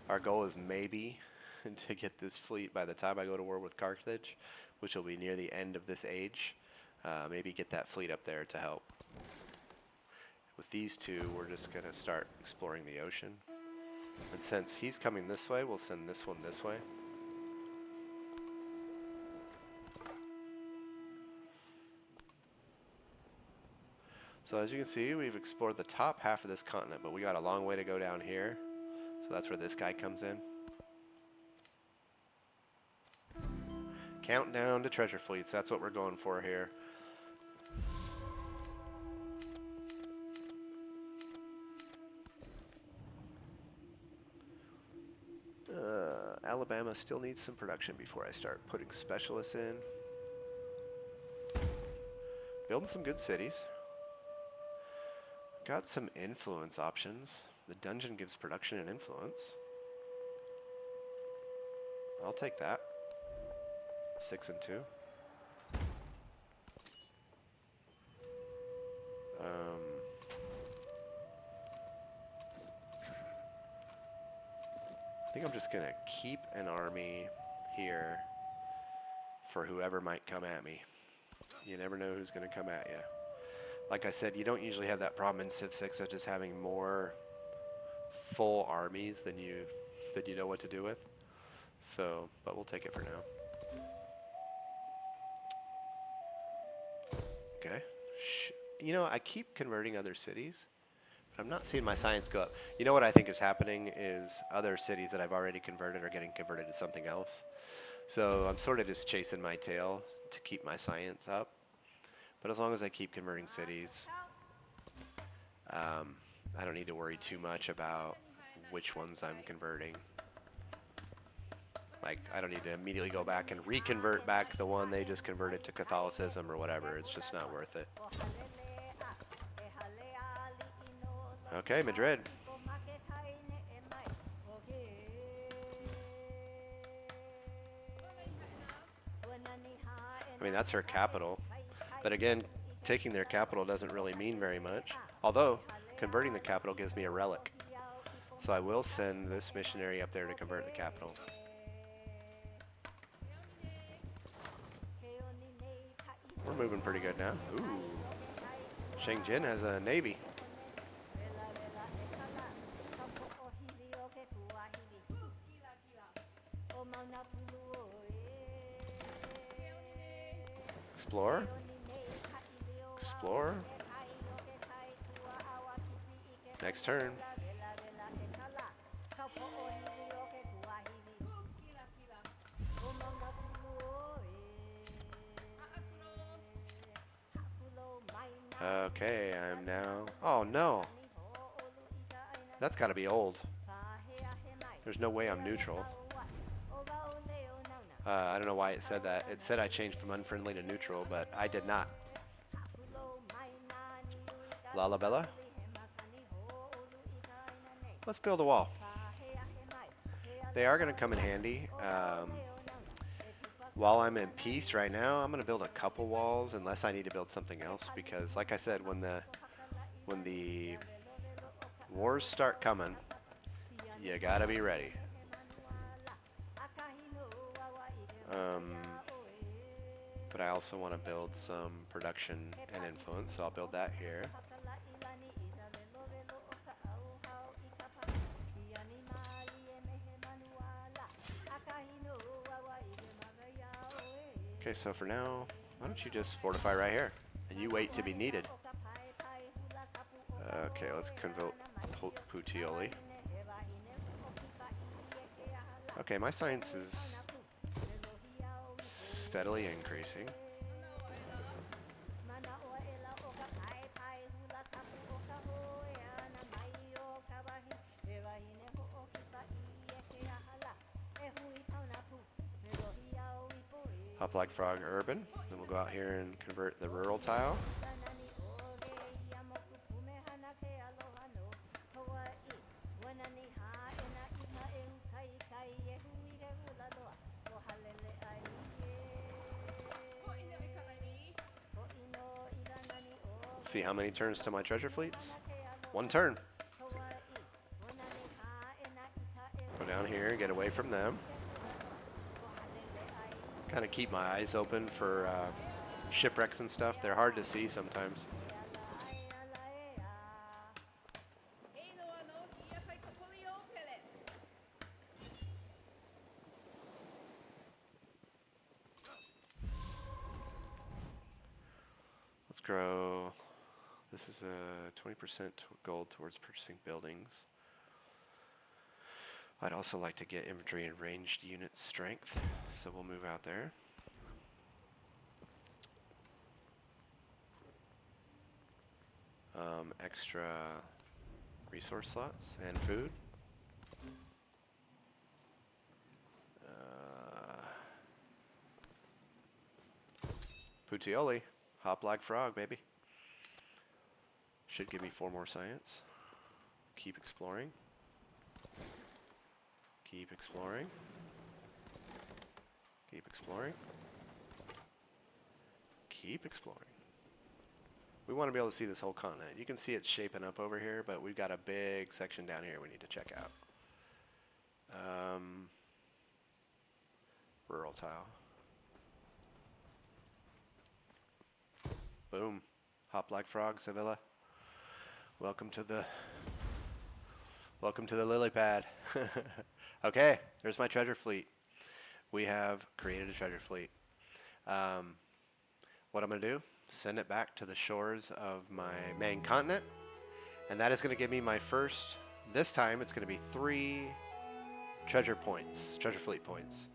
Our goal is maybe to get this fleet by the time I go to war with Carthage, which will be near the end of this age. Maybe get that fleet up there to help. With these 2, we're just going to start exploring the ocean. And since he's coming this way, we'll send this one this way. So as you can see, we've explored the top half of this continent, but we got a long way to go down here. So that's where this guy comes in. Countdown to treasure fleets, that's what we're going for here. Alabama still needs some production before I start putting specialists in. Building some good cities. Got some influence options. The dungeon gives production and influence. I'll take that. 6 and 2. I think I'm just gonna keep an army here for whoever might come at me. You never know who's gonna come at you. Like I said, you don't usually have that problem in Civ 6 of just having more full armies than you know what to do with. So, but we'll take it for now. Okay. You know, I keep converting other cities, but I'm not seeing my science go up. You know what I think is happening is other cities that I've already converted are getting converted to something else. So I'm sort of just chasing my tail to keep my science up. But as long as I keep converting cities, I don't need to worry too much about which ones I'm converting. Like, I don't need to immediately go back and reconvert back the one they just converted to Catholicism or whatever. It's just not worth it. Okay, Madrid. I mean, that's her capital. But again, taking their capital doesn't really mean very much. Although, converting the capital gives me a relic. So I will send this missionary up there to convert the capital. We're moving pretty good now. Ooh. Shengjin has a navy. Explore. Explore. Next turn. Okay, I'm now... Oh, no. That's got to be old. There's no way I'm neutral. I don't know why it said that. It said I changed from unfriendly to neutral, but I did not. Lalabella? Let's build a wall. They are going to come in handy. While I'm in peace right now, I'm going to build a couple walls unless I need to build something else, because like I said, when the wars start coming, you got to be ready. But I also want to build some production and influence, so I'll build that here. Okay, so for now, why don't you just fortify right here, and you wait to be needed. Okay, let's convoke Puteoli. Okay, my science is steadily increasing. Hop like frog urban. Then we'll go out here and convert the rural tile. See how many turns to my treasure fleets? 1 turn. Go down here and get away from them. Kind of keep my eyes open for shipwrecks and stuff. They're hard to see sometimes. Let's grow This is a 20% gold towards purchasing buildings. I'd also like to get infantry and ranged unit strength, so we'll move out there. Extra resource slots and food. Puteoli, hop like frog, baby. Should give me 4 more science. Keep exploring. Keep exploring. Keep exploring. Keep exploring. We want to be able to see this whole continent. You can see it's shaping up over here, but we've got a big section down here we need to check out. Rural tile. Boom. Hop like frog, Sevilla. Welcome to the lily pad. Okay, there's my treasure fleet. We have created a treasure fleet. What I'm going to do, send it back to the shores of my main continent, and that is going to give me my first, this time it's going to be 3 treasure fleet points,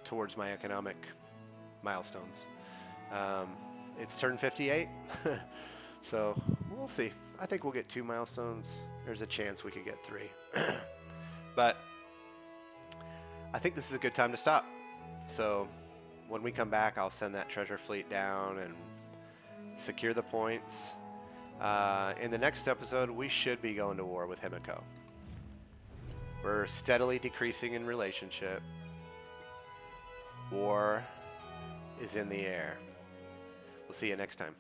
towards my economic milestones. It's turn 58, so we'll see. I think we'll get 2 milestones. There's a chance we could get 3. But I think this is a good time to stop. So when we come back, I'll send that treasure fleet down and secure the points. In the next episode, we should be going to war with Himiko. We're steadily decreasing in relationship. War is in the air. We'll see you next time.